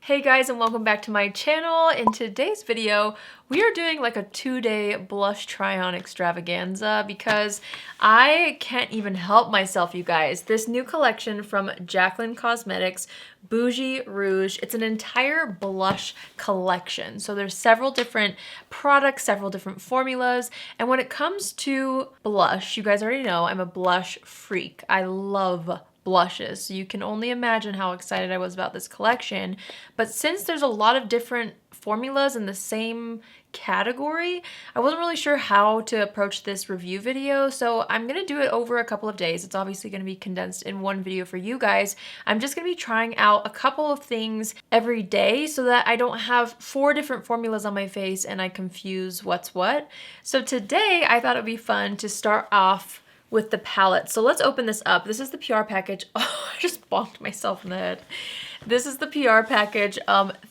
Hey guys, and welcome back to my channel. In today's video, we are doing like a 2-day blush try-on extravaganza because I can't even help myself, you guys. This new collection from Jaclyn Cosmetics, Bougie Rouge, it's an entire blush collection. So there's several different products, several different formulas, and when it comes to blush, you guys already know I'm a blush freak. I love blushes, so you can only imagine how excited I was about this collection. But since there's a lot of different formulas in the same category, I wasn't really sure how to approach this review video, so I'm gonna do it over a couple of days. It's obviously gonna be condensed in one video for you guys. I'm just gonna be trying out a couple of things every day so that I don't have 4 different formulas on my face and I confuse what's what. So today I thought it would be fun to start off with the palette. So let's open this up. This is the PR package. Oh, I just bonked myself in the head. This is the PR package.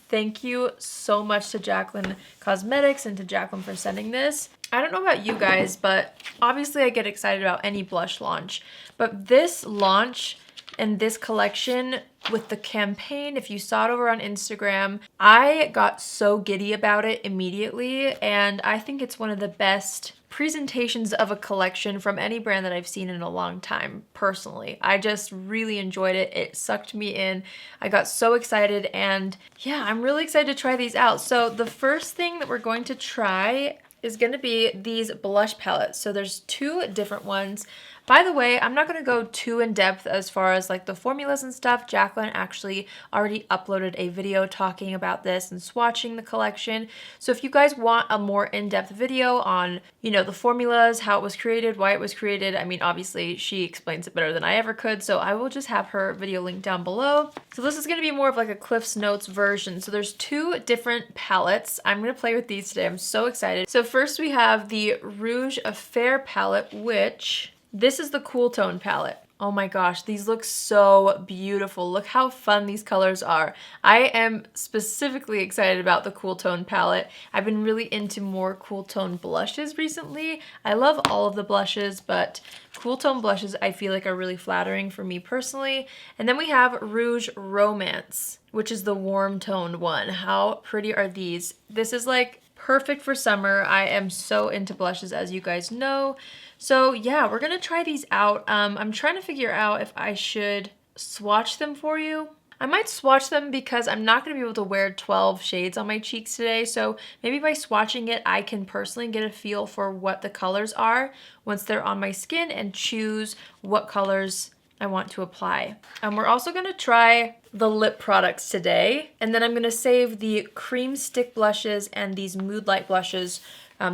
Thank you so much to Jaclyn Cosmetics and to Jaclyn for sending this. I don't know about you guys, but obviously I get excited about any blush launch. But this launch and this collection with the campaign, if you saw it over on Instagram, I got so giddy about it immediately, and I think it's one of the best presentations of a collection from any brand that I've seen in a long time, personally. I just really enjoyed it. It sucked me in. I got so excited, and yeah, I'm really excited to try these out. So the first thing that we're going to try is going to be these blush palettes. So there's 2 different ones. By the way, I'm not going to go too in depth as far as like the formulas and stuff. Jaclyn actually already uploaded a video talking about this and swatching the collection. So if you guys want a more in-depth video on, you know, the formulas, how it was created, why it was created, I mean, obviously she explains it better than I ever could. So I will just have her video linked down below. So this is going to be more of like a Cliff's Notes version. So there's 2 different palettes. I'm going to play with these today. I'm so excited. So first we have the Rouge Affair palette, which this is the cool tone palette. Oh my gosh, these look so beautiful. Look how fun these colors are. I am specifically excited about the cool tone palette. I've been really into more cool tone blushes recently. I love all of the blushes, but cool tone blushes I feel like are really flattering for me personally. And then we have Rouge Romance, which is the warm toned one. How pretty are these? This is like perfect for summer. I am so into blushes, as you guys know. So yeah, we're gonna try these out. I'm trying to figure out if I should swatch them for you. I might swatch them because I'm not gonna be able to wear 12 shades on my cheeks today. So maybe by swatching it, I can personally get a feel for what the colors are once they're on my skin and choose what colors I want to apply. We're also gonna try the lip products today, and then I'm gonna save the cream stick blushes and these mood light blushes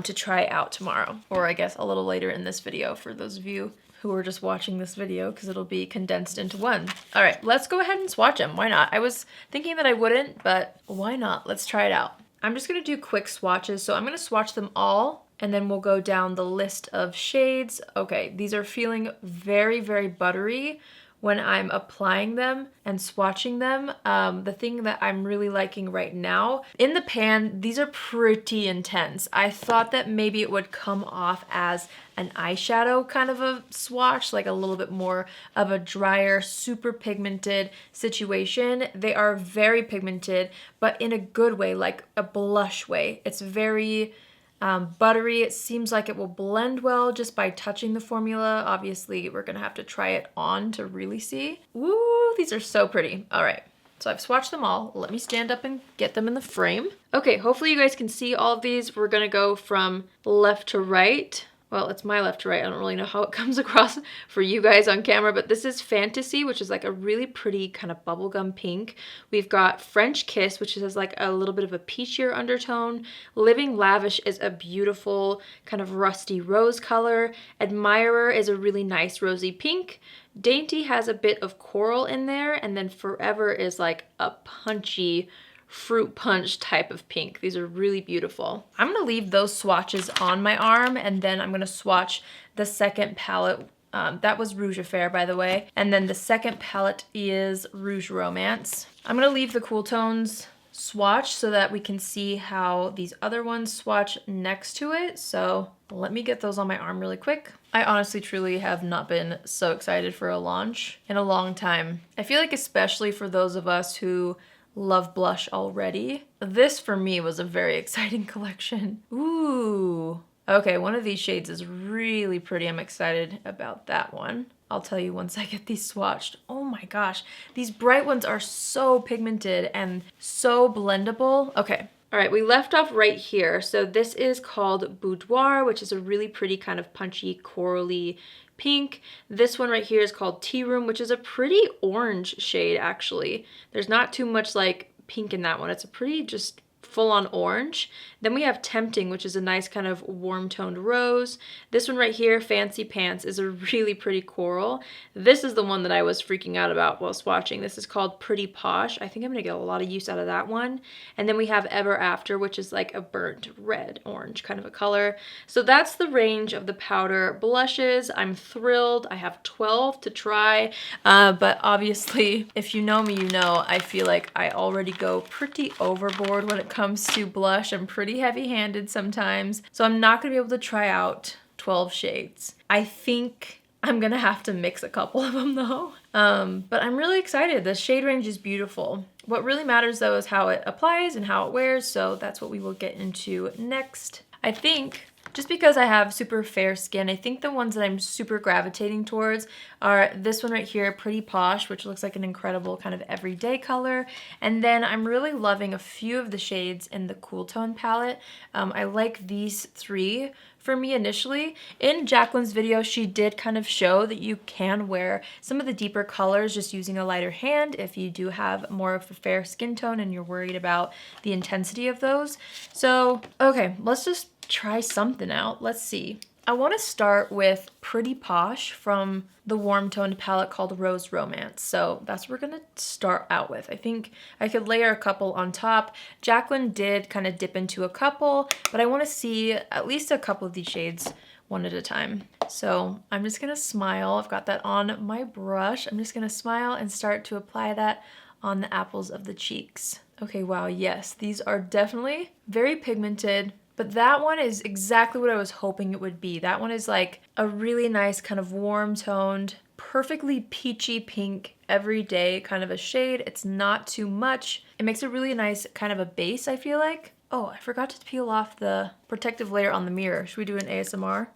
to try out tomorrow, or I guess a little later in this video for those of you who are just watching this video because it'll be condensed into one. All right, let's go ahead and swatch them. Why not? I was thinking that I wouldn't, but why not? Let's try it out. I'm just gonna do quick swatches, so I'm gonna swatch them all and then we'll go down the list of shades. Okay, these are feeling very, very buttery when I'm applying them and swatching them. The thing that I'm really liking right now, in the pan, these are pretty intense. I thought that maybe it would come off as an eyeshadow kind of a swatch, like a little bit more of a drier, super pigmented situation. They are very pigmented, but in a good way, like a blush way. It's very buttery. It seems like it will blend well just by touching the formula. Obviously, we're gonna have to try it on to really see. Woo, these are so pretty. All right, so I've swatched them all. Let me stand up and get them in the frame. Okay, hopefully you guys can see all of these. We're gonna go from left to right. Well, it's my left to right. I don't really know how it comes across for you guys on camera, but this is Fantasy, which is like a really pretty kind of bubblegum pink. We've got French Kiss, which has like a little bit of a peachier undertone. Living Lavish is a beautiful kind of rusty rose color. Admirer is a really nice rosy pink. Dainty has a bit of coral in there, and then Forever is like a punchy fruit punch type of pink. These are really beautiful. I'm gonna leave those swatches on my arm, and then I'm gonna swatch the second palette. That was Rouge Affair, by the way. And then the second palette is Rouge Romance. I'm gonna leave the cool tones swatch so that we can see how these other ones swatch next to it. So let me get those on my arm really quick. I honestly truly have not been so excited for a launch in a long time. I feel like especially for those of us who love blush already. This for me was a very exciting collection. Ooh. Okay, one of these shades is really pretty. I'm excited about that one. I'll tell you once I get these swatched. Oh my gosh, these bright ones are so pigmented and so blendable. Okay. All right, we left off right here. So this is called Boudoir, which is a really pretty kind of punchy, corally pink. This one right here is called Tea Room, which is a pretty orange shade, actually. There's not too much like pink in that one. It's a pretty just full-on orange. Then we have Tempting, which is a nice kind of warm-toned rose. This one right here, Fancy Pants, is a really pretty coral. This is the one that I was freaking out about while swatching. This is called Pretty Posh. I think I'm gonna get a lot of use out of that one. And then we have Ever After, which is like a burnt red orange kind of a color. So that's the range of the powder blushes. I'm thrilled. I have 12 to try, but obviously, if you know me, you know I feel like I already go pretty overboard when it comes to blush. I'm pretty heavy-handed sometimes, so I'm not gonna be able to try out 12 shades. I think I'm gonna have to mix a couple of them though. But I'm really excited. The shade range is beautiful. What really matters though is how it applies and how it wears, so that's what we will get into next. I think just because I have super fair skin, I think the ones that I'm super gravitating towards are this one right here, Pretty Posh, which looks like an incredible kind of everyday color. And then I'm really loving a few of the shades in the Cool Tone palette. I like these three for me initially. In Jaclyn's video, she did kind of show that you can wear some of the deeper colors just using a lighter hand if you do have more of a fair skin tone and you're worried about the intensity of those. So, okay, let's just try something out. Let's see. I want to start with Pretty Posh from the warm toned palette called Rouge Romance. So that's what we're going to start out with. I think I could layer a couple on top. Jaclyn did kind of dip into a couple, but I want to see at least a couple of these shades one at a time. So I'm just going to smile. I've got that on my brush. I'm just going to smile and start to apply that on the apples of the cheeks. Okay, wow, yes, these are definitely very pigmented. But that one is exactly what I was hoping it would be. That one is like a really nice kind of warm toned, perfectly peachy pink, everyday kind of a shade. It's not too much. It makes a really nice kind of a base, I feel like. Oh, I forgot to peel off the protective layer on the mirror. Should we do an ASMR?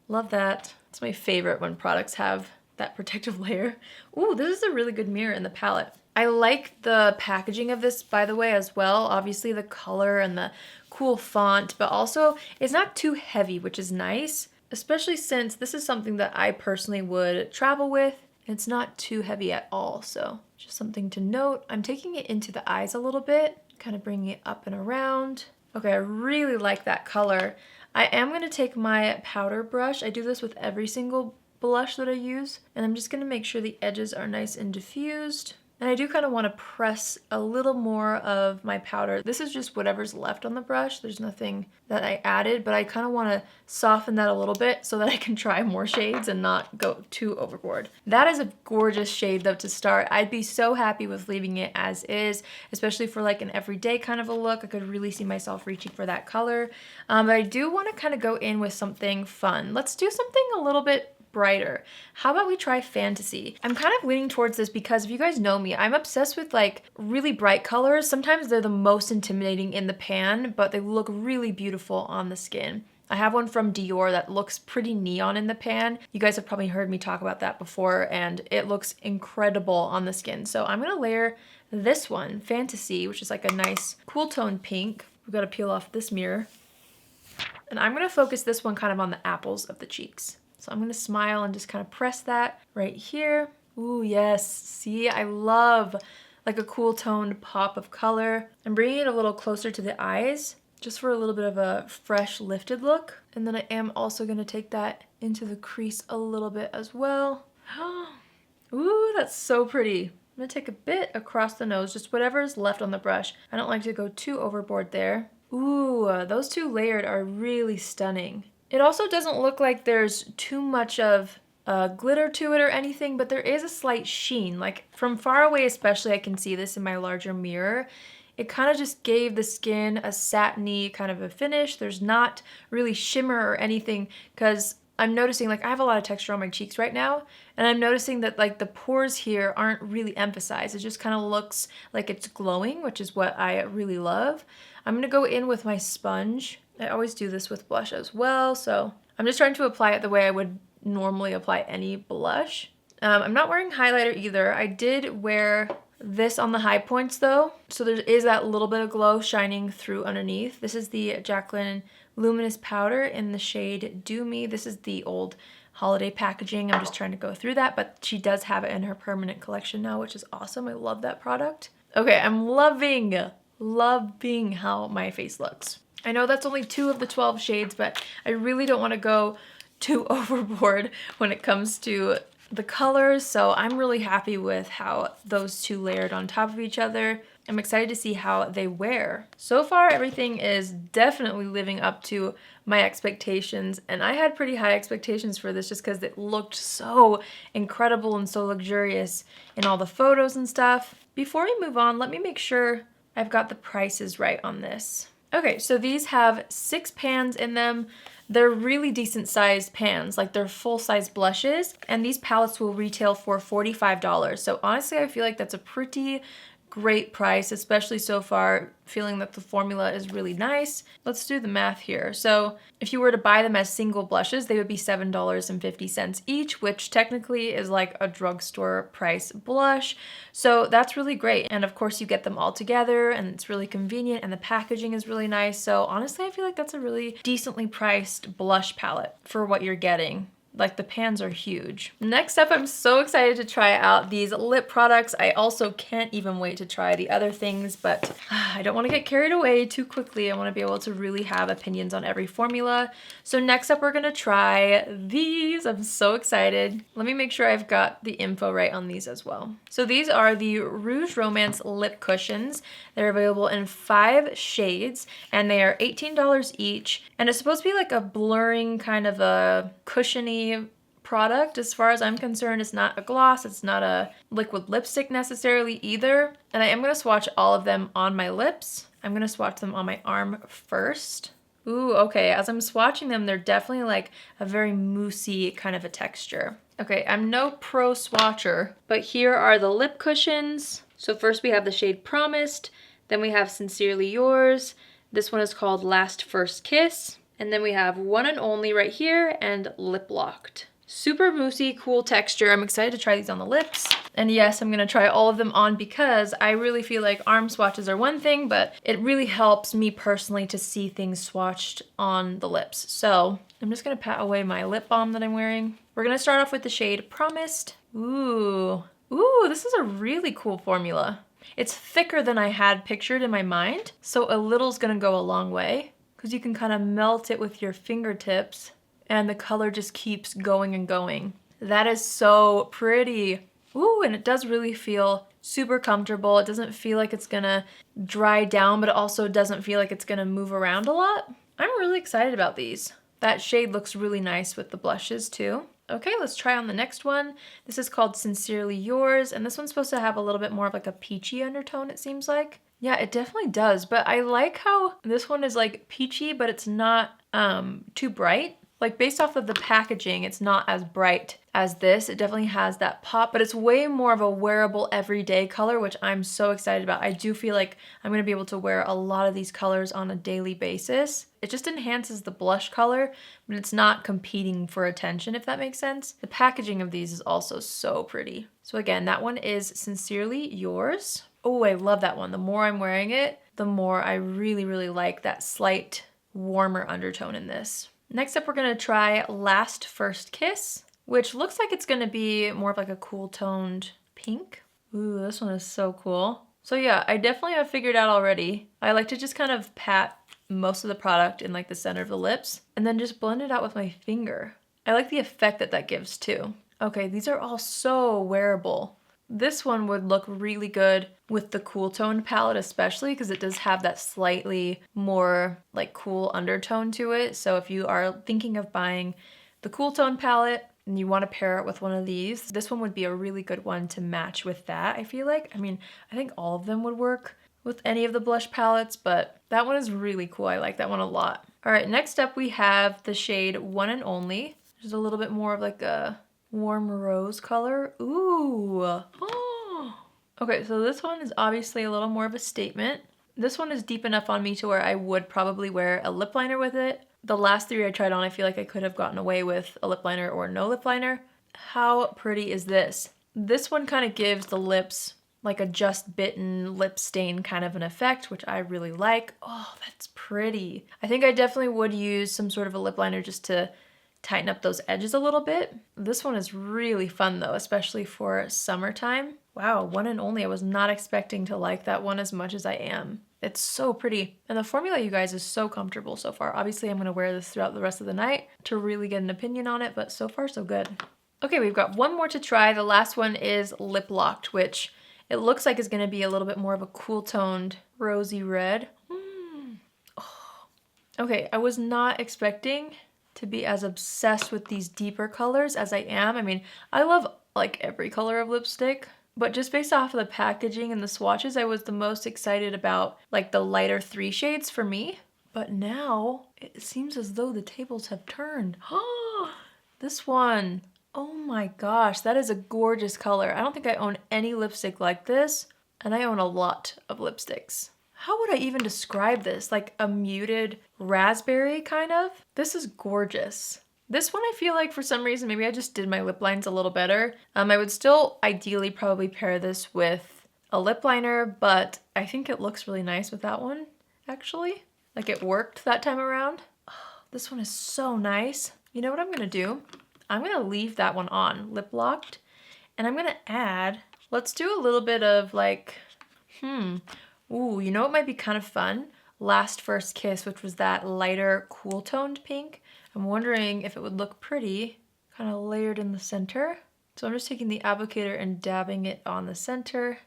Love that. It's my favorite when products have that protective layer. Ooh, this is a really good mirror in the palette. I like the packaging of this, by the way, as well. Obviously the color and the cool font, but also it's not too heavy, which is nice, especially since this is something that I personally would travel with. It's not too heavy at all, so just something to note. I'm taking it into the eyes a little bit, kind of bringing it up and around. Okay, I really like that color. I am gonna take my powder brush. I do this with every single blush that I use, and I'm just gonna make sure the edges are nice and diffused. And I do kind of want to press a little more of my powder. This is just whatever's left on the brush. There's nothing that I added, but I kind of want to soften that a little bit so that I can try more shades and not go too overboard. That is a gorgeous shade though to start. I'd be so happy with leaving it as is, especially for like an everyday kind of a look. I could really see myself reaching for that color. But I do want to kind of go in with something fun. Let's do something a little bit brighter. How about we try Fantasy? I'm kind of leaning towards this because if you guys know me, I'm obsessed with like really bright colors. Sometimes they're the most intimidating in the pan, but they look really beautiful on the skin. I have one from Dior that looks pretty neon in the pan. You guys have probably heard me talk about that before, and it looks incredible on the skin. So I'm gonna layer this one, Fantasy, which is like a nice cool tone pink. We've got to peel off this mirror. And I'm gonna focus this one kind of on the apples of the cheeks. So I'm gonna smile and just kind of press that right here. Ooh, yes, see, I love like a cool toned pop of color. I'm bringing it a little closer to the eyes just for a little bit of a fresh lifted look. And then I am also gonna take that into the crease a little bit as well. Ooh, that's so pretty. I'm gonna take a bit across the nose, just whatever is left on the brush. I don't like to go too overboard there. Ooh, those two layered are really stunning. It also doesn't look like there's too much of glitter to it or anything, but there is a slight sheen. Like from far away especially, I can see this in my larger mirror. It kind of just gave the skin a satiny kind of a finish. There's not really shimmer or anything because I'm noticing like I have a lot of texture on my cheeks right now, and I'm noticing that like the pores here aren't really emphasized. It just kind of looks like it's glowing, which is what I really love. I'm gonna go in with my sponge. I always do this with blush as well, so I'm just trying to apply it the way I would normally apply any blush. I'm not wearing highlighter either. I did wear this on the high points though, so there is that little bit of glow shining through underneath. This is the Jaclyn Luminous powder in the shade Do Me. This is the old holiday packaging. I'm just trying to go through that, but she does have it in her permanent collection now, which is awesome. I love that product. Okay, I'm loving how my face looks. I know that's only 2 of the 12 shades, but I really don't want to go too overboard when it comes to the colors, so I'm really happy with how those 2 layered on top of each other. I'm excited to see how they wear. So far, everything is definitely living up to my expectations, and I had pretty high expectations for this just because it looked so incredible and so luxurious in all the photos and stuff. Before we move on, let me make sure I've got the prices right on this. Okay, so these have 6 pans in them. They're really decent sized pans, like they're full size blushes, and these palettes will retail for $45. So honestly, I feel like that's a pretty great price, especially so far, feeling that the formula is really nice. Let's do the math here. So if you were to buy them as single blushes, they would be $7.50 each, which technically is like a drugstore price blush. So that's really great. And of course you get them all together and it's really convenient and the packaging is really nice. So honestly, I feel like that's a really decently priced blush palette for what you're getting. Like the pans are huge. Next up, I'm so excited to try out these lip products. I also can't even wait to try the other things, but I don't want to get carried away too quickly. I want to be able to really have opinions on every formula. So next up, we're gonna try these. I'm so excited. Let me make sure I've got the info right on these as well. So these are the Rouge Romance lip cushions. They're available in 5 shades and they are $18 each. And it's supposed to be like a blurring kind of a cushiony product. As far as I'm concerned, it's not a gloss, it's not a liquid lipstick necessarily either. And I am gonna swatch all of them on my lips. I'm gonna swatch them on my arm first. Ooh, okay, as I'm swatching them, they're definitely like a very moussey kind of a texture. Okay, I'm no pro swatcher, but here are the lip cushions. So first we have the shade Promised, then we have Sincerely Yours. This one is called Last First Kiss. And then we have One and Only right here and Lip Locked. Super moussey, cool texture. I'm excited to try these on the lips. And yes, I'm gonna try all of them on because I really feel like arm swatches are one thing, but it really helps me personally to see things swatched on the lips. So I'm just gonna pat away my lip balm that I'm wearing. We're gonna start off with the shade Promised. Ooh, this is a really cool formula. It's thicker than I had pictured in my mind, so a little's gonna go a long way because you can kind of melt it with your fingertips and the color just keeps going and going. That is so pretty. Ooh, and it does really feel super comfortable. It doesn't feel like it's gonna dry down, but it also doesn't feel like it's gonna move around a lot. I'm really excited about these. That shade looks really nice with the blushes too. Okay, let's try on the next one. This is called Sincerely Yours, and this one's supposed to have a little bit more of like a peachy undertone, it seems like. Yeah, it definitely does, but I like how this one is like peachy, but it's not too bright. Like based off of the packaging, it's not as bright as this. It definitely has that pop, but it's way more of a wearable everyday color, which I'm so excited about. I do feel like I'm gonna be able to wear a lot of these colors on a daily basis. It just enhances the blush color, but it's not competing for attention, if that makes sense. The packaging of these is also so pretty. So again, that one is Sincerely Yours. Oh, I love that one. The more I'm wearing it, the more I really, really like that slight warmer undertone in this. Next up, we're gonna try Last First Kiss, which looks like it's gonna be more of like a cool toned pink. Ooh, this one is so cool. So yeah, I definitely have figured out already. I like to just kind of pat most of the product in like the center of the lips and then just blend it out with my finger. I like the effect that that gives too. Okay, these are all so wearable. This one would look really good with the cool toned palette, especially because it does have that slightly more like cool undertone to it. So if you are thinking of buying the cool tone palette and you want to pair it with one of these, this one would be a really good one to match with that, I feel like. I mean, I think all of them would work with any of the blush palettes, but that one is really cool. I like that one a lot. All right, next up we have the shade One and Only. There's a little bit more of like a warm rose color. Ooh. Oh. Okay, so this one is obviously a little more of a statement. This one is deep enough on me to where I would probably wear a lip liner with it. The last three I tried on, I feel like I could have gotten away with a lip liner or no lip liner. How pretty is this? This one kind of gives the lips like a just bitten lip stain kind of an effect, which I really like. Oh, that's pretty. I think I definitely would use some sort of a lip liner just to tighten up those edges a little bit. This one is really fun though, especially for summertime. Wow, one and only. I was not expecting to like that one as much as I am. It's so pretty. And the formula, you guys, is so comfortable so far. Obviously, I'm gonna wear this throughout the rest of the night to really get an opinion on it, but so far so good. Okay, we've got one more to try. The last one is Lip Locked, which it looks like is gonna be a little bit more of a cool toned rosy red. Oh. Okay, I was not expecting to be as obsessed with these deeper colors as I am. I mean, I love like every color of lipstick, but just based off of the packaging and the swatches, I was the most excited about like the lighter 3 shades for me. But now it seems as though the tables have turned. Oh, this one. Oh my gosh, that is a gorgeous color. I don't think I own any lipstick like this, and I own a lot of lipsticks. How would I even describe this? Like a muted raspberry kind of? This is gorgeous. This one I feel like for some reason, maybe I just did my lip lines a little better. I would still ideally probably pair this with a lip liner, but I think it looks really nice with that one, actually. Like it worked that time around. Oh, this one is so nice. You know what I'm gonna do? I'm gonna leave that one on, Lip Locked, and I'm gonna add, let's do a little bit of like, ooh, you know what might be kind of fun? Last First Kiss, which was that lighter, cool toned pink. I'm wondering if it would look pretty, kind of layered in the center. So I'm just taking the applicator and dabbing it on the center.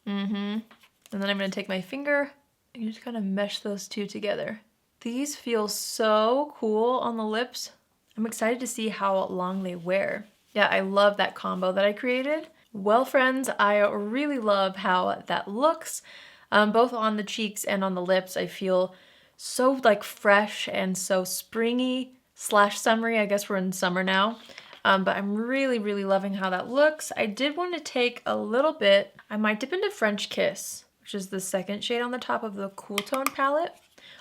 And then I'm gonna take my finger and just kind of mesh those two together. These feel so cool on the lips. I'm excited to see how long they wear. Yeah, I love that combo that I created. Well, friends, I really love how that looks. Both on the cheeks and on the lips, I feel so like fresh and so springy / summery. I guess we're in summer now. But I'm really, really loving how that looks. I did want to take a little bit, I might dip into French Kiss, which is the second shade on the top of the Cool Tone palette.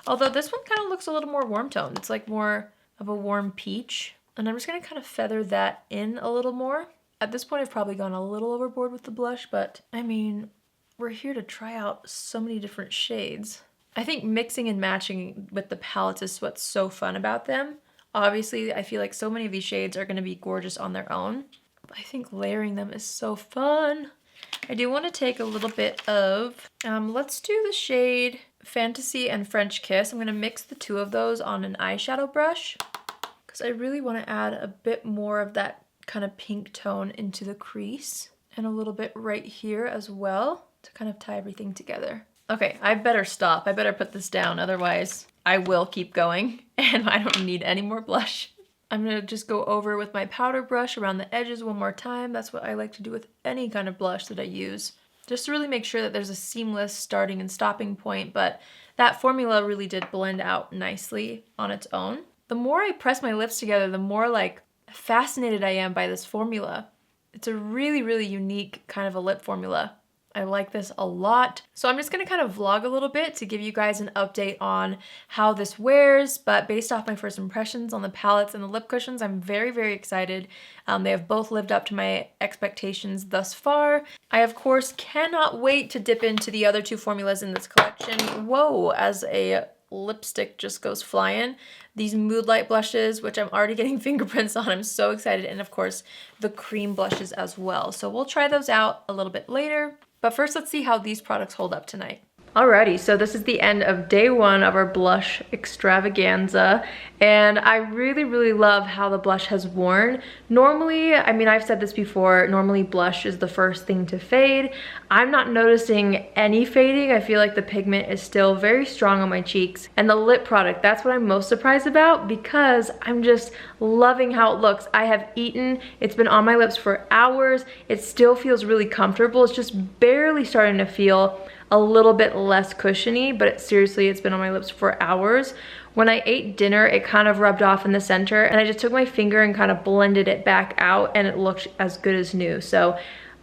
Although this one kind of looks a little more warm tone. It's like more of a warm peach. And I'm just gonna kind of feather that in a little more. At this point, I've probably gone a little overboard with the blush, but I mean, we're here to try out so many different shades. I think mixing and matching with the palettes is what's so fun about them. Obviously, I feel like so many of these shades are gonna be gorgeous on their own. But I think layering them is so fun. I do wanna take a little bit of, let's do the shade Fantasy and French Kiss. I'm gonna mix the two of those on an eyeshadow brush because I really wanna add a bit more of that kind of pink tone into the crease and a little bit right here as well to kind of tie everything together. Okay, I better stop. I better put this down, otherwise I will keep going and I don't need any more blush. I'm gonna just go over with my powder brush around the edges one more time. That's what I like to do with any kind of blush that I use, just to really make sure that there's a seamless starting and stopping point, but that formula really did blend out nicely on its own. The more I press my lips together, the more like fascinated I am by this formula. It's a really, really unique kind of a lip formula. I like this a lot. So I'm just gonna kind of vlog a little bit to give you guys an update on how this wears, but based off my first impressions on the palettes and the lip cushions, I'm very, very excited. They have both lived up to my expectations thus far. I, of course, cannot wait to dip into the other two formulas in this collection. Whoa, as a lipstick just goes flying. These Moodlight blushes, which I'm already getting fingerprints on. I'm so excited. And of course, the cream blushes as well. So we'll try those out a little bit later. But first, let's see how these products hold up tonight. Alrighty, so this is the end of day one of our blush extravaganza, and I really, really love how the blush has worn. Normally, I mean, I've said this before, normally blush is the first thing to fade. I'm not noticing any fading. I feel like the pigment is still very strong on my cheeks. And the lip product, that's what I'm most surprised about because I'm just loving how it looks. I have eaten, it's been on my lips for hours. It still feels really comfortable. It's just barely starting to feel a little bit less cushiony, but seriously, it's been on my lips for hours. when I ate dinner, it kind of rubbed off in the center, and I just took my finger and kind of blended it back out, and it looked as good as new. So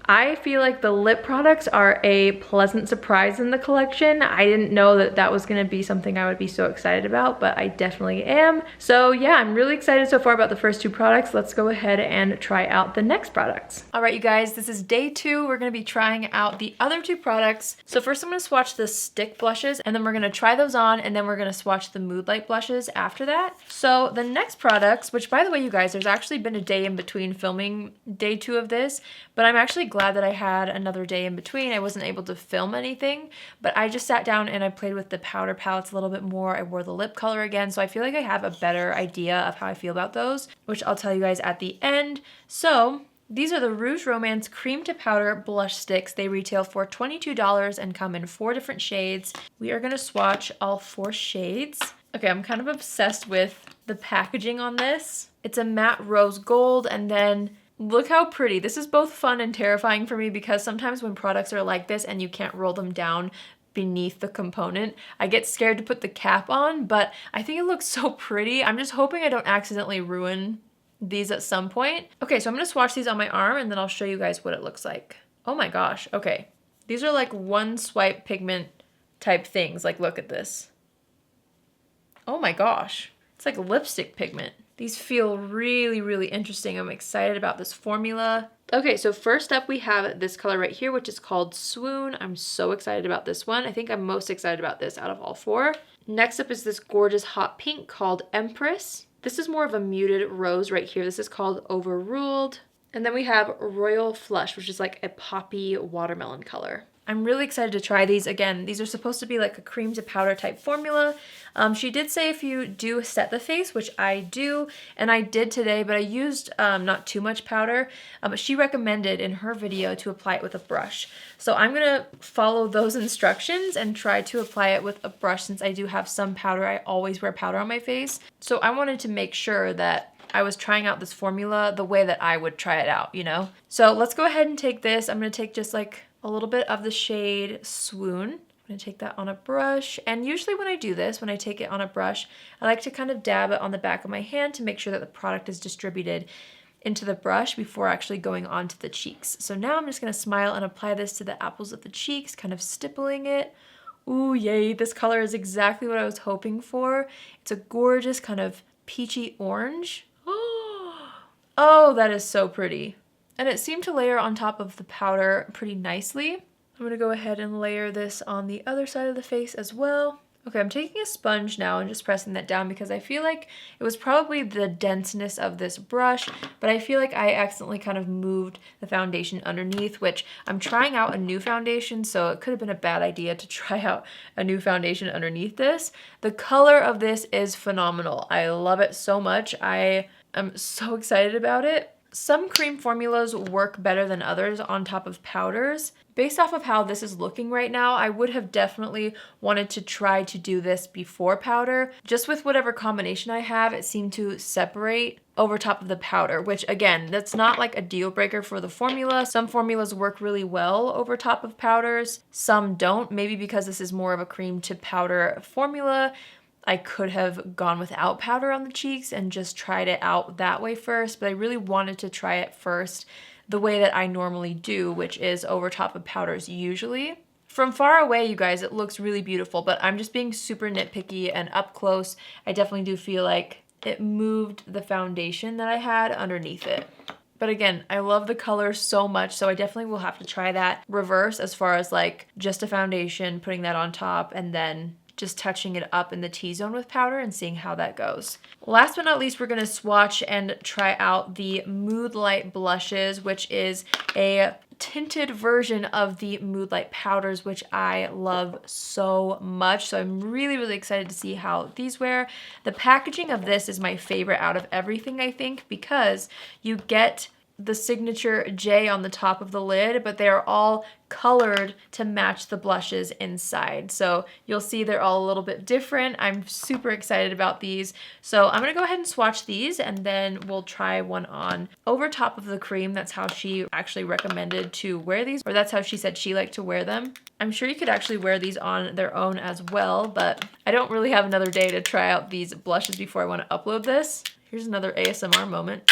I feel like the lip products are a pleasant surprise in the collection. I didn't know that that was gonna be something I would be so excited about, but I definitely am. So yeah, I'm really excited so far about the first two products. Let's go ahead and try out the next products. All right, you guys, this is day 2. We're gonna be trying out the other 2 products. So first I'm gonna swatch the stick blushes, and then we're gonna try those on, and then we're gonna swatch the Mood Light blushes after that. So the next products, which by the way, you guys, there's actually been a day in between filming day 2 of this, but I'm actually glad that I had another day in between. I wasn't able to film anything, but I just sat down and I played with the powder palettes a little bit more. I wore the lip color again, so I feel like I have a better idea of how I feel about those, which I'll tell you guys at the end. So these are the Rouge Romance Cream to Powder Blush Sticks. They retail for $22 and come in 4 different shades. We are gonna swatch all 4 shades. Okay, I'm kind of obsessed with the packaging on this. It's a matte rose gold, and then look how pretty. This is both fun and terrifying for me because sometimes when products are like this and you can't roll them down beneath the component, I get scared to put the cap on, but I think it looks so pretty. I'm just hoping I don't accidentally ruin these at some point. Okay, so I'm gonna swatch these on my arm and then I'll show you guys what it looks like. Oh my gosh, okay. These are like one swipe pigment type things. Like, look at this. Oh my gosh, it's like lipstick pigment. These feel really, really interesting. I'm excited about this formula. Okay, so first up we have this color right here, which is called Swoon. I'm so excited about this one. I think I'm most excited about this out of all 4. Next up is this gorgeous hot pink called Empress. This is more of a muted rose right here. This is called Overruled. And then we have Royal Flush, which is like a poppy watermelon color. I'm really excited to try these. Again, these are supposed to be like a cream to powder type formula. She did say if you do set the face, which I do, and I did today, but I used not too much powder, but she recommended in her video to apply it with a brush. So I'm gonna follow those instructions and try to apply it with a brush since I do have some powder. I always wear powder on my face. So I wanted to make sure that I was trying out this formula the way that I would try it out, you know? So let's go ahead and take this. I'm gonna take just like a little bit of the shade Swoon. I'm gonna take that on a brush. And usually when I do this, when I take it on a brush, I like to kind of dab it on the back of my hand to make sure that the product is distributed into the brush before actually going onto the cheeks. So now I'm just gonna smile and apply this to the apples of the cheeks, kind of stippling it. Ooh, yay, this color is exactly what I was hoping for. It's a gorgeous kind of peachy orange. Oh, that is so pretty. And it seemed to layer on top of the powder pretty nicely. I'm gonna go ahead and layer this on the other side of the face as well. Okay, I'm taking a sponge now and just pressing that down because I feel like it was probably the denseness of this brush, but I feel like I accidentally kind of moved the foundation underneath, which I'm trying out a new foundation, so it could have been a bad idea to try out a new foundation underneath this. The color of this is phenomenal. I love it so much. I am so excited about it. Some cream formulas work better than others on top of powders. Based off of how this is looking right now, I would have definitely wanted to try to do this before powder. Just with whatever combination I have, it seemed to separate over top of the powder, which again, that's not like a deal breaker for the formula. Some formulas work really well over top of powders, some don't. Maybe because this is more of a cream to powder formula, I could have gone without powder on the cheeks and just tried it out that way first, but I really wanted to try it first the way that I normally do, which is over top of powders usually. From far away, you guys, it looks really beautiful, but I'm just being super nitpicky, and up close, I definitely do feel like it moved the foundation that I had underneath it. But again, I love the color so much, so I definitely will have to try that reverse as far as like just a foundation, putting that on top, and then just touching it up in the T-zone with powder and seeing how that goes. Last but not least, we're gonna swatch and try out the Mood Light blushes, which is a tinted version of the Mood Light powders, which I love so much. So I'm really, really excited to see how these wear. The packaging of this is my favorite out of everything, I think, because you get the signature J on the top of the lid, but they are all colored to match the blushes inside. So you'll see they're all a little bit different. I'm super excited about these. So I'm gonna go ahead and swatch these and then we'll try one on over top of the cream. That's how she actually recommended to wear these, or that's how she said she liked to wear them. I'm sure you could actually wear these on their own as well, but I don't really have another day to try out these blushes before I wanna upload this. Here's another ASMR moment.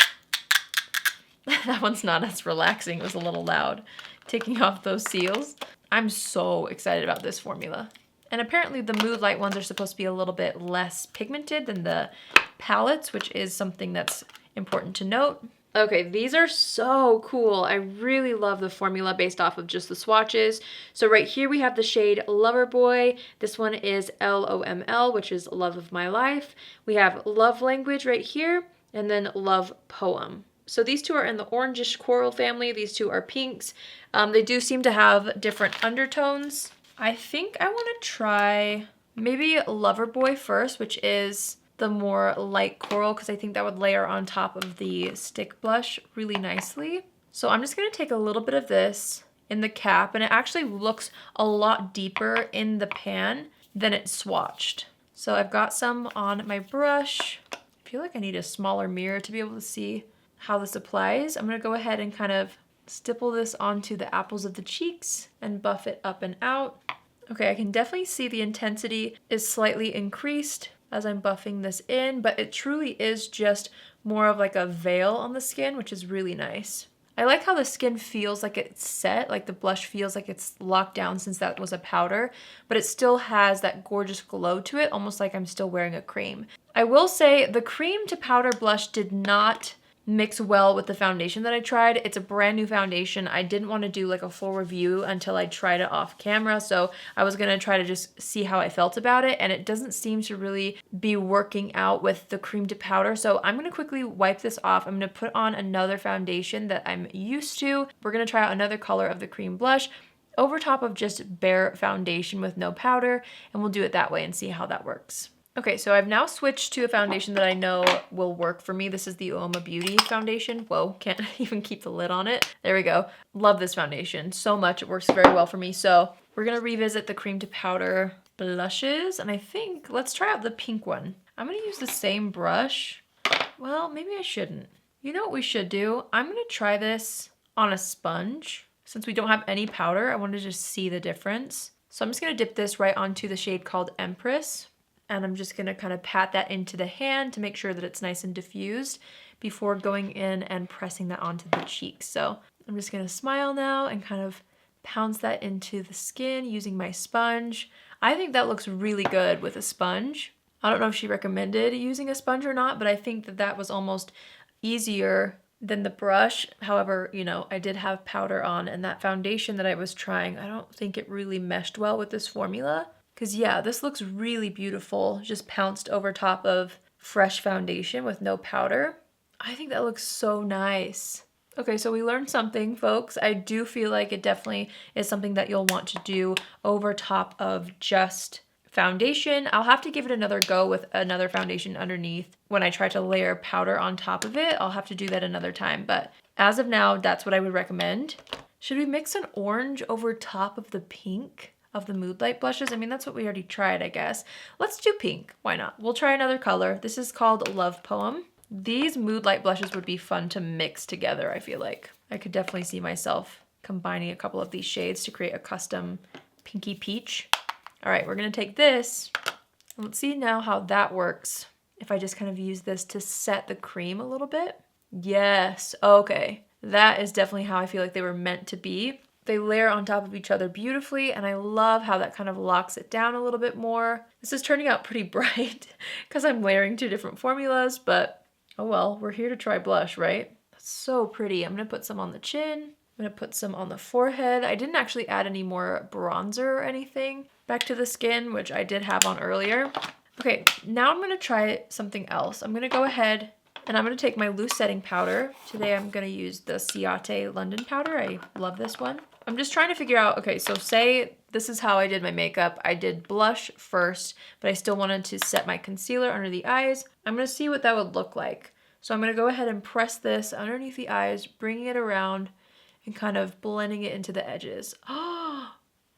That one's not as relaxing. It was a little loud. Taking off those seals. I'm so excited about this formula. And apparently the Mood Light ones are supposed to be a little bit less pigmented than the palettes, which is something that's important to note. Okay, these are so cool. I really love the formula based off of just the swatches. So right here we have the shade Loverboy. This one is LOML, which is Love of My Life. We have Love Language right here, and then Love Poem. So these two are in the orangish coral family. These two are pinks. They do seem to have different undertones. I think I want to try maybe Loverboy first, which is the more light coral, because I think that would layer on top of the stick blush really nicely. So I'm just going to take a little bit of this in the cap, and it actually looks a lot deeper in the pan than it swatched. So I've got some on my brush. I feel like I need a smaller mirror to be able to see how this applies. I'm gonna go ahead and kind of stipple this onto the apples of the cheeks and buff it up and out. Okay, I can definitely see the intensity is slightly increased as I'm buffing this in, but it truly is just more of like a veil on the skin, which is really nice. I like how the skin feels like it's set, like the blush feels like it's locked down since that was a powder, but it still has that gorgeous glow to it, almost like I'm still wearing a cream. I will say the cream to powder blush did not mix well with the foundation that I tried. It's a brand new foundation. I didn't want to do like a full review until I tried it off camera, so I was gonna try to just see how I felt about it, and it doesn't seem to really be working out with the cream to powder. So I'm gonna quickly wipe this off. I'm gonna put on another foundation that I'm used to. We're gonna try out another color of the cream blush over top of just bare foundation with no powder, and we'll do it that way and see how that works. Okay, so I've now switched to a foundation that I know will work for me. This is the Oma Beauty Foundation. Whoa, can't even keep the lid on it. There we go. Love this foundation so much. It works very well for me. So we're gonna revisit the cream to powder blushes, and I think let's try out the pink one. I'm gonna use the same brush. Well, maybe I shouldn't. You know what we should do? I'm gonna try this on a sponge. Since we don't have any powder, I want to just see the difference. So I'm just gonna dip this right onto the shade called Empress. And I'm just gonna kind of pat that into the hand to make sure that it's nice and diffused before going in and pressing that onto the cheeks. So I'm just gonna smile now and kind of pounce that into the skin using my sponge. I think that looks really good with a sponge. I don't know if she recommended using a sponge or not, but I think that that was almost easier than the brush. However, you know, I did have powder on, and that foundation that I was trying, I don't think it really meshed well with this formula. Because yeah, this looks really beautiful, just pounced over top of fresh foundation with no powder. I think that looks so nice. Okay, so we learned something, folks. I do feel like it definitely is something that you'll want to do over top of just foundation. I'll have to give it another go with another foundation underneath. When I try to layer powder on top of it, I'll have to do that another time. But as of now, that's what I would recommend. Should we mix an orange over top of the pink of the Mood Light blushes? I mean, that's what we already tried, I guess. Let's do pink. Why not? We'll try another color. This is called Love Poem. These Mood Light blushes would be fun to mix together, I feel like. I could definitely see myself combining a couple of these shades to create a custom pinky peach. All right, we're gonna take this, and let's see now how that works. If I just kind of use this to set the cream a little bit. Yes, okay. That is definitely how I feel like they were meant to be. They layer on top of each other beautifully, and I love how that kind of locks it down a little bit more. This is turning out pretty bright because I'm layering two different formulas, but oh well, we're here to try blush, right? That's so pretty. I'm gonna put some on the chin. I'm gonna put some on the forehead. I didn't actually add any more bronzer or anything back to the skin, which I did have on earlier. Okay, now I'm gonna try something else. I'm gonna go ahead and I'm gonna take my loose setting powder. Today I'm gonna use the Ciate London powder. I love this one. I'm just trying to figure out, okay, so say this is how I did my makeup. I did blush first, but I still wanted to set my concealer under the eyes. I'm gonna see what that would look like. So I'm going to go ahead and press this underneath the eyes, bringing it around and kind of blending it into the edges. Oh,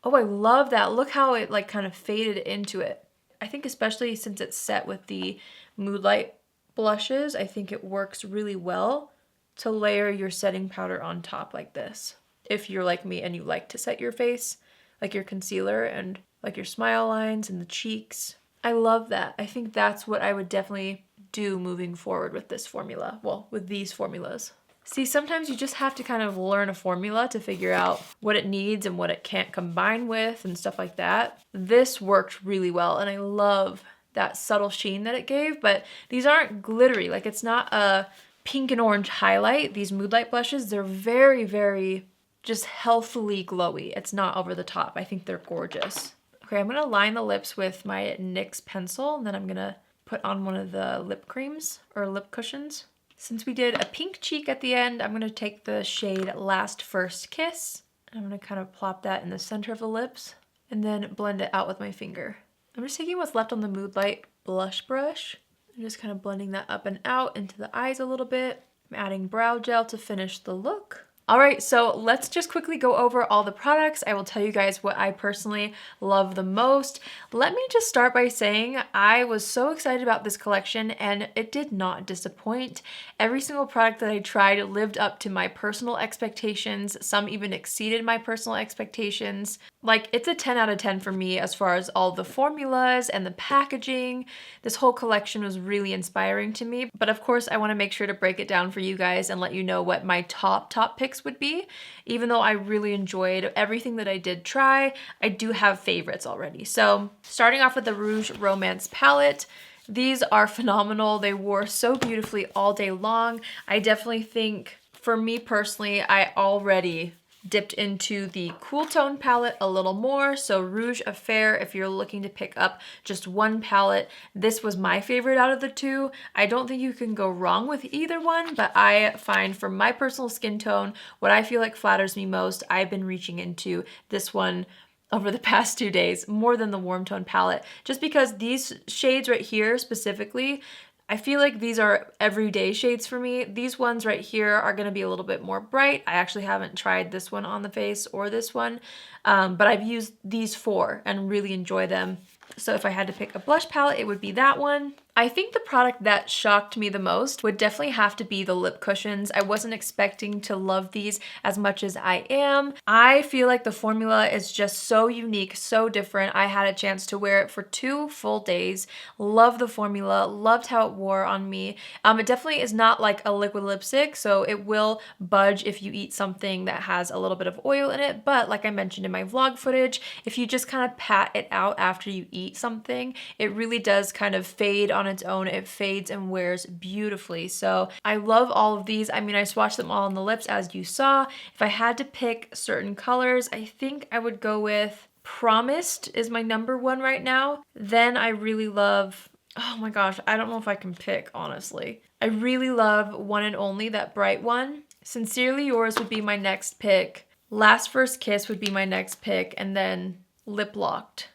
I love that. Look how it like kind of faded into it. I think especially since it's set with the Moonlight blushes, I think it works really well to layer your setting powder on top like this. If you're like me and you like to set your face, like your concealer and like your smile lines and the cheeks. I love that. I think that's what I would definitely do moving forward with this formula. Well, with these formulas. See, sometimes you just have to kind of learn a formula to figure out what it needs and what it can't combine with and stuff like that. This worked really well, and I love that subtle sheen that it gave, but these aren't glittery. Like, it's not a pink and orange highlight. These Moonlight blushes, they're very, very just healthily glowy. It's not over the top. I think they're gorgeous. Okay, I'm gonna line the lips with my NYX pencil, and then I'm gonna put on one of the lip creams or lip cushions. Since we did a pink cheek at the end, I'm going to take the shade Last First Kiss. I'm going to kind of plop that in the center of the lips and then blend it out with my finger. I'm just taking what's left on the Moonlight blush brush and just kind of blending that up and out into the eyes a little bit. I'm adding brow gel to finish the look. All right, so let's just quickly go over all the products. I will tell you guys what I personally love the most. Let me just start by saying I was so excited about this collection and it did not disappoint. Every single product that I tried lived up to my personal expectations. Some even exceeded my personal expectations. Like, it's a 10 out of 10 for me as far as all the formulas and the packaging. This whole collection was really inspiring to me. But of course, I want to make sure to break it down for you guys and let you know what my top picks would be. Even though I really enjoyed everything that I did try, I do have favorites already. So starting off with the Rouge Romance palette. These are phenomenal. They wore so beautifully all day long. I definitely think, for me personally, I already dipped into the cool tone palette a little more. So Rouge Affair, if you're looking to pick up just one palette, this was my favorite out of the two. I don't think you can go wrong with either one, but I find for my personal skin tone, what I feel like flatters me most, I've been reaching into this one over the past 2 days more than the warm tone palette, just because these shades right here specifically, I feel like these are everyday shades for me. These ones right here are going to be a little bit more bright. I actually haven't tried this one on the face or this one, but I've used these four and really enjoy them. So if I had to pick a blush palette, it would be that one. I think the product that shocked me the most would definitely have to be the lip cushions. I wasn't expecting to love these as much as I am. I feel like the formula is just so unique, so different. I had a chance to wear it for 2 full days. Love the formula, loved how it wore on me. It definitely is not like a liquid lipstick, so it will budge if you eat something that has a little bit of oil in it. But like I mentioned in my vlog footage, if you just kind of pat it out after you eat something, it really does kind of fade on its own. It fades and wears beautifully. So I love all of these. I mean, I swatched them all on the lips as you saw. If I had to pick certain colors, I think I would go with Promised is my number one right now. Then I really love, oh my gosh, I don't know if I can pick, honestly. I really love One and Only, that bright one. Sincerely Yours would be my next pick. Last First Kiss would be my next pick. And then Lip Locked,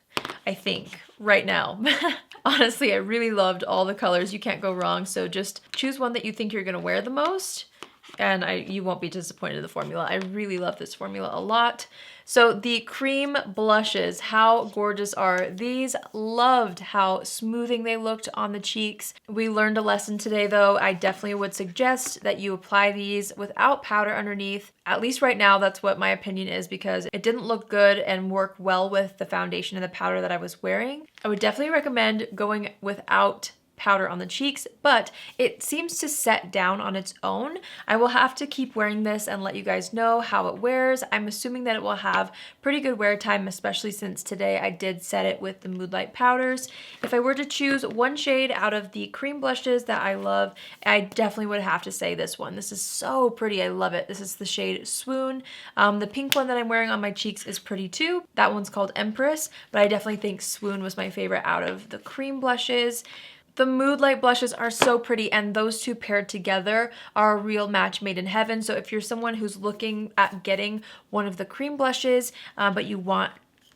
I think, right now. Honestly, I really loved all the colors. You can't go wrong. So just choose one that you think you're going to wear the most, and you won't be disappointed in the formula. I really love this formula a lot. So the cream blushes, how gorgeous are these? Loved how smoothing they looked on the cheeks. We learned a lesson today though. I definitely would suggest that you apply these without powder underneath. At least right now, that's what my opinion is, because it didn't look good and work well with the foundation and the powder that I was wearing. I would definitely recommend going without powder on the cheeks, but it seems to set down on its own. I will have to keep wearing this and let you guys know how it wears. I'm assuming that it will have pretty good wear time, especially since today I did set it with the Moonlight powders. If I were to choose one shade out of the cream blushes that I love, I definitely would have to say this one. This is so pretty. I love it. This is the shade Swoon. The pink one that I'm wearing on my cheeks is pretty too. That one's called Empress, but I definitely think Swoon was my favorite out of the cream blushes. The Moonlight blushes are so pretty, and those two paired together are a real match made in heaven. So if you're someone who's looking at getting one of the cream blushes, but you want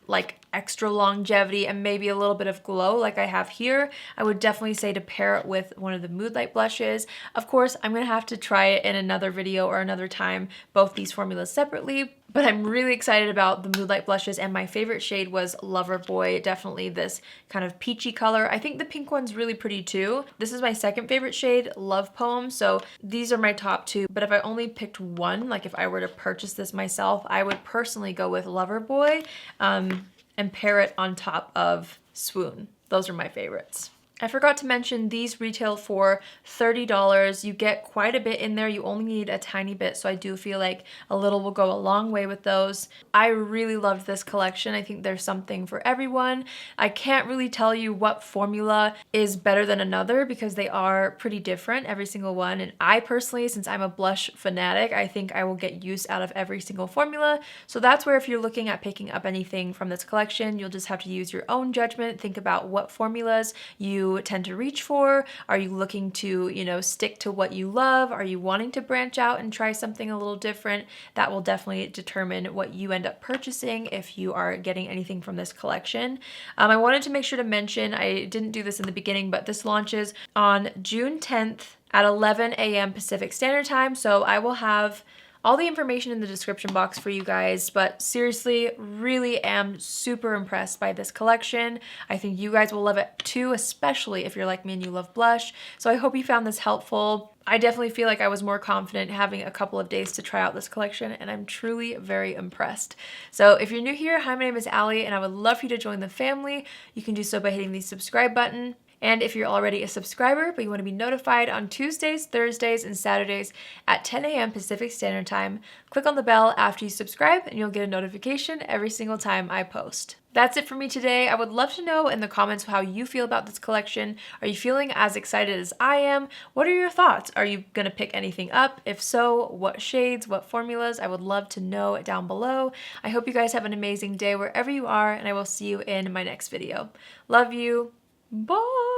like extra longevity and maybe a little bit of glow like I have here, I would definitely say to pair it with one of the Mood Light blushes. Of course, I'm gonna have to try it in another video or another time, both these formulas separately, but I'm really excited about the Mood Light blushes, and my favorite shade was Loverboy, definitely this kind of peachy color. I think the pink one's really pretty too. This is my second favorite shade, Love Poem, so these are my top two, but if I only picked one, like if I were to purchase this myself, I would personally go with Loverboy and pair it on top of Swoon. Those are my favorites. I forgot to mention these retail for $30. You get quite a bit in there. You only need a tiny bit, so I do feel like a little will go a long way with those. I really loved this collection. I think there's something for everyone. I can't really tell you what formula is better than another because they are pretty different, every single one. And I personally, since I'm a blush fanatic, I think I will get use out of every single formula. So that's where if you're looking at picking up anything from this collection, you'll just have to use your own judgment. Think about what formulas you tend to reach for. Are you looking to, you know, stick to what you love? Are you wanting to branch out and try something a little different? That will definitely determine what you end up purchasing if you are getting anything from this collection. I wanted to make sure to mention, I didn't do this in the beginning, but this launches on June 10th at 11 a.m. Pacific Standard Time. So I will have all the information in the description box for you guys, but seriously, really am super impressed by this collection. I think you guys will love it too, especially if you're like me and you love blush. So I hope you found this helpful. I definitely feel like I was more confident having a couple of days to try out this collection, and I'm truly very impressed. So if you're new here, hi, my name is Allie, and I would love for you to join the family. You can do so by hitting the subscribe button. And if you're already a subscriber, but you want to be notified on Tuesdays, Thursdays, and Saturdays at 10 a.m. Pacific Standard Time, click on the bell after you subscribe and you'll get a notification every single time I post. That's it for me today. I would love to know in the comments how you feel about this collection. Are you feeling as excited as I am? What are your thoughts? Are you going to pick anything up? If so, what shades, what formulas? I would love to know down below. I hope you guys have an amazing day wherever you are, and I will see you in my next video. Love you. Bye!